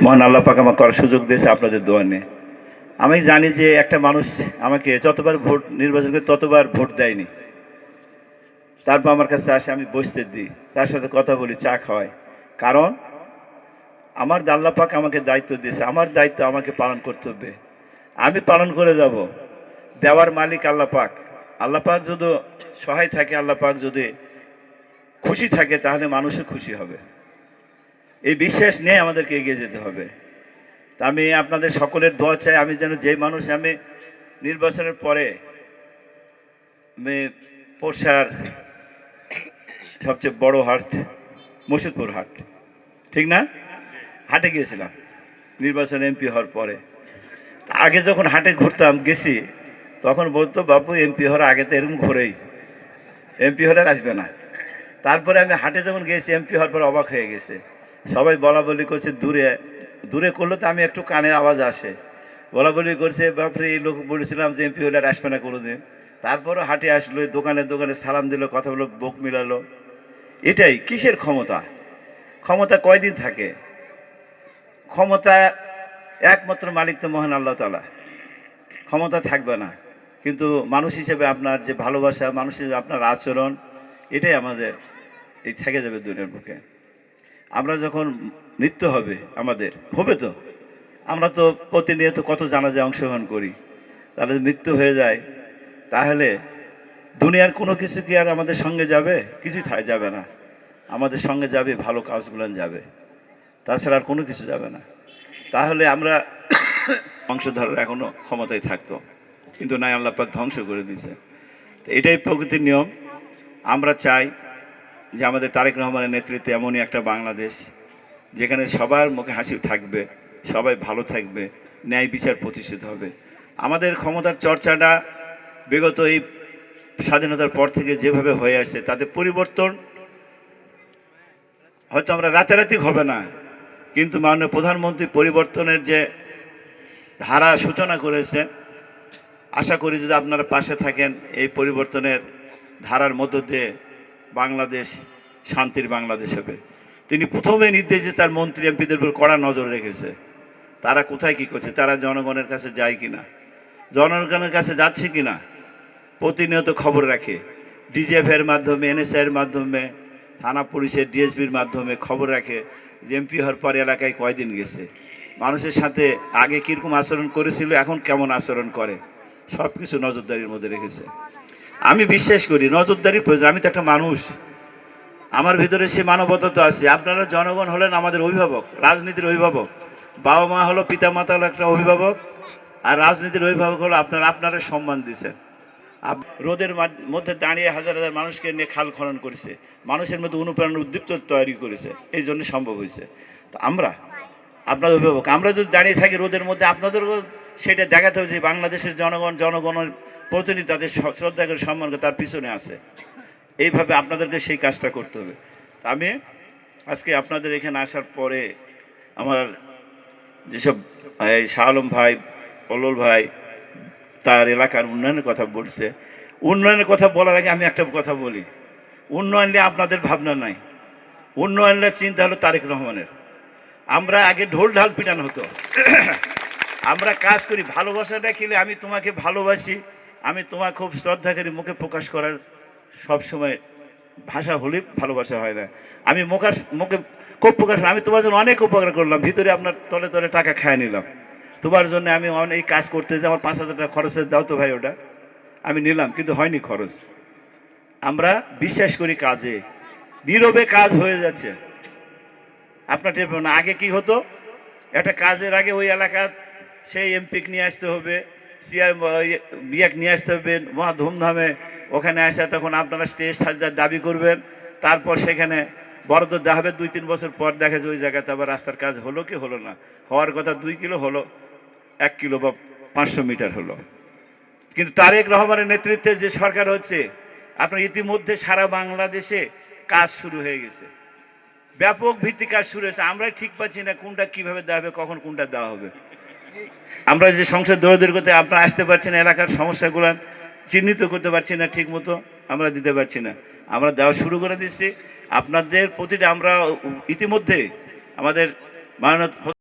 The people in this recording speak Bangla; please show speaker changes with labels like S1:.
S1: মহান আল্লাহ পাক আমাকে করার সুযোগ দিয়েছে আপনাদের দোয়া নিয়ে। আমি জানি যে একটা মানুষ আমাকে যতবার ভোট নির্বাচন করে ততবার ভোট দেয়নি, তারপর আমার কাছে আসে, আমি বসতে দিই, তার সাথে কথা বলি, চা খাওয়াই। কারণ আমার আল্লাহ পাক আমাকে দায়িত্ব দিয়েছে, আমার দায়িত্ব আমাকে পালন করতে হবে, আমি পালন করে যাব। দেওয়ার মালিক আল্লাহ পাক। আল্লাহ পাক যদি সহায় থাকে, আল্লাহ পাক যদি খুশি থাকে, তাহলে মানুষও খুশি হবে। এই বিশ্বাস নিয়ে আমাদেরকে এগিয়ে যেতে হবে। তা আমি আপনাদের সকলের দোয়া চাই, আমি যেন যে মানুষ, আমি নির্বাচনের পরে আমি পোরশার সবচেয়ে বড় হাট মুর্শিদপুর হাট, ঠিক না? হাটে গিয়েছিলাম নির্বাচন এমপি হওয়ার পরে। আগে যখন হাটে ঘুরতাম গেছি, তখন বলতো বাপু এমপি হওয়ার আগে তো এরকম ঘুরেই, এমপি হলে আর আসবে না। তারপরে আমি হাটে যখন গেছি এমপি হওয়ার পর অবাক হয়ে গেছে। সবাই বলা বলি করছে, দূরে দূরে করলে তো আমি একটু কানের আওয়াজ আসে, বলা বলি করছে বাপরে এই লোক বলেছিলাম যে এমপি হলে আর আসবে না কোনোদিন। তারপরও হাটে আসলো, দোকানে দোকানে সালাম দিল, কথা বললো, বুক মিলালো। এটাই কিসের ক্ষমতা? ক্ষমতা কয়দিন থাকে? ক্ষমতা একমাত্র মালিক তো মহান আল্লাহ তাআলা। ক্ষমতা থাকবে না, কিন্তু মানুষ হিসেবে আপনার যে ভালোবাসা, মানুষ হিসেবে আপনার আচরণ, এটাই আমাদের এই থেকে যাবে দুনিয়ার বুকে। আমরা যখন মৃত্যু হবে, আমাদের হবে তো, আমরা তো প্রতিনিয়ত কত জানাজায় অংশগ্রহণ করি, তাহলে মৃত্যু হয়ে যায়, তাহলে দুনিয়ার কোনো কিছু কি আর আমাদের সঙ্গে যাবে? কিছুই যাবে না। আমাদের সঙ্গে যাবে ভালো কাজগুলো যাবে, তাছাড়া আর কোনো কিছু যাবে না। তাহলে আমরা বংশধররা এখনো ক্ষমতায় থাকতো, কিন্তু নাই, আল্লাহ পাক ধ্বংস করে দিয়েছে। তো এটাই প্রকৃতির নিয়ম। আমরা চাই যে আমাদের তারেক রহমানের নেতৃত্বে এমনই একটা বাংলাদেশ, যেখানে সবার মুখে হাসি থাকবে, সবাই ভালো থাকবে, ন্যায় বিচার প্রতিষ্ঠিত হবে। আমাদের ক্ষমতার চর্চাটা বিগত এই স্বাধীনতার পর থেকে যেভাবে হয়ে আসছে, তাতে পরিবর্তন হয়তো আমরা রাতারাতি হবে না, কিন্তু মাননীয় প্রধানমন্ত্রী পরিবর্তনের যে ধারা সূচনা করেছে, আশা করি যদি আপনারা পাশে থাকেন, এই পরিবর্তনের ধারার মধ্য দিয়ে বাংলাদেশ শান্তির বাংলাদেশ হবে। তিনি প্রথমে নির্দেশ দিয়ে তার মন্ত্রী এমপিদের উপর কড়া নজর রেখেছে। তারা কোথায় কি করছে, তারা জনগণের কাছে যায় কিনা, জনগণের কাছে যাচ্ছে কিনা প্রতিনিয়ত খবর রাখে। ডিজিএফের মাধ্যমে, এনএসআইয়ের মাধ্যমে, থানা পুলিশের ডিএসপির মাধ্যমে খবর রাখে যে এমপি হওয়ার পর এলাকায় কয়দিন গেছে, মানুষের সাথে আগে কীরকম আচরণ করেছিল, এখন কেমন আচরণ করে, সব কিছু নজরদারির মধ্যে রেখেছে। আমি বিশ্বাস করি নজরদারির প্রয়োজন। আমি তো একটা মানুষ, আমার ভিতরে সে মানবতা তো আছে। আপনারা জনগণ হলেন আমাদের অভিভাবক, রাজনীতির অভিভাবক। বাবা মা হলো, পিতা মাতা হলো একটা অভিভাবক, আর রাজনীতির অভিভাবক হলো আপনারা সম্মান দিচ্ছেন। রোদের মধ্যে দাঁড়িয়ে হাজার হাজার মানুষকে নিয়ে খাল খনন করেছে, মানুষের মধ্যে অনুপ্রেরণা উদ্দীপ্ত তৈরি করেছে, এই জন্য সম্ভব হয়েছে। তো আমরা আপনাদের অভিভাবক, আমরা যদি দাঁড়িয়ে থাকি রোদের মধ্যে, আপনাদেরও সেটা দেখাতে হবে যে বাংলাদেশের জনগণের প্রতিনিধি, তাদের শ্রদ্ধা করে সম্মান করে তার পিছনে আছে। এইভাবে আপনাদেরকে সেই কাজটা করতে হবে। আমি আজকে আপনাদের এখানে আসার পরে আমার যেসব শাহ আলম ভাই, পল্লল ভাই তার এলাকার উন্নয়নের কথা বলছে, উন্নয়নের কথা বলার আগে আমি একটা কথা বলি, উন্নয়ন নিয়ে আপনাদের ভাবনা নাই, উন্নয়নের চিন্তা হলো তারেক রহমানের। আমরা আগে ঢোল ঢাল পিটানো হতো, আমরা কাজ করি, ভালোবাসা দেখিলে আমি তোমাকে ভালোবাসি, আমি তোমাকে খুব শ্রদ্ধা করি, মুখে প্রকাশ করার সবসময় ভাষা হলে ভালোবাসা হয় না। আমি মুখে খুব প্রকাশ, আমি তোমার জন্য অনেক উপকার করলাম, ভিতরে আপনার তলে তলে টাকা খায় নিলাম, তোমার জন্য আমি অনেক কাজ করতে যে আমার 5,000 টাকা খরচের দাও তো ভাই, ওটা আমি নিলাম, কিন্তু হয়নি খরচ। আমরা বিশ্বাস করি কাজে, নীরবে কাজ হয়ে যাচ্ছে। আপনার টের পাবেন না, আগে কি হতো, একটা কাজের আগে ওই এলাকার সেই এমপিকে নিয়ে আসতে হবে, সিআর বিয়াক নিয়ে আসতে হবে, মহা ধুমধামে ওখানে আসে, তখন আপনারা স্টেজ সাজার দাবি করবেন, তারপর সেখানে বরাদ্দ দেওয়া হবে। 2-3 বছর পর দেখা যায় ওই জায়গাতে আবার রাস্তার কাজ হলো কি হলো না, হওয়ার কথা 2 কিলো হলো 1 কিলো বা 500 মিটার হলো। কিন্তু তারেক রহমানের নেতৃত্বে যে সরকার হচ্ছে, আপনার ইতিমধ্যে সারা বাংলাদেশে কাজ শুরু হয়ে গেছে, ব্যাপক ভিত্তিক কাজ শুরু হয়েছে। আমরাই ঠিক পাচ্ছি না কোনটা কিভাবে দেওয়া হবে, কখন কোনটা দেওয়া হবে। আমরা যে সংসদ দৌড়দৌড়ি করতে আপনারা আসতে পারছি না, এলাকার সমস্যাগুলো চিহ্নিত করতে পারছি না, ঠিক মতো আমরা দিতে পারছি না, আমরা দেওয়া শুরু করে দিচ্ছি। আপনাদের প্রতিটা আমরা ইতিমধ্যে আমাদের মাননীয়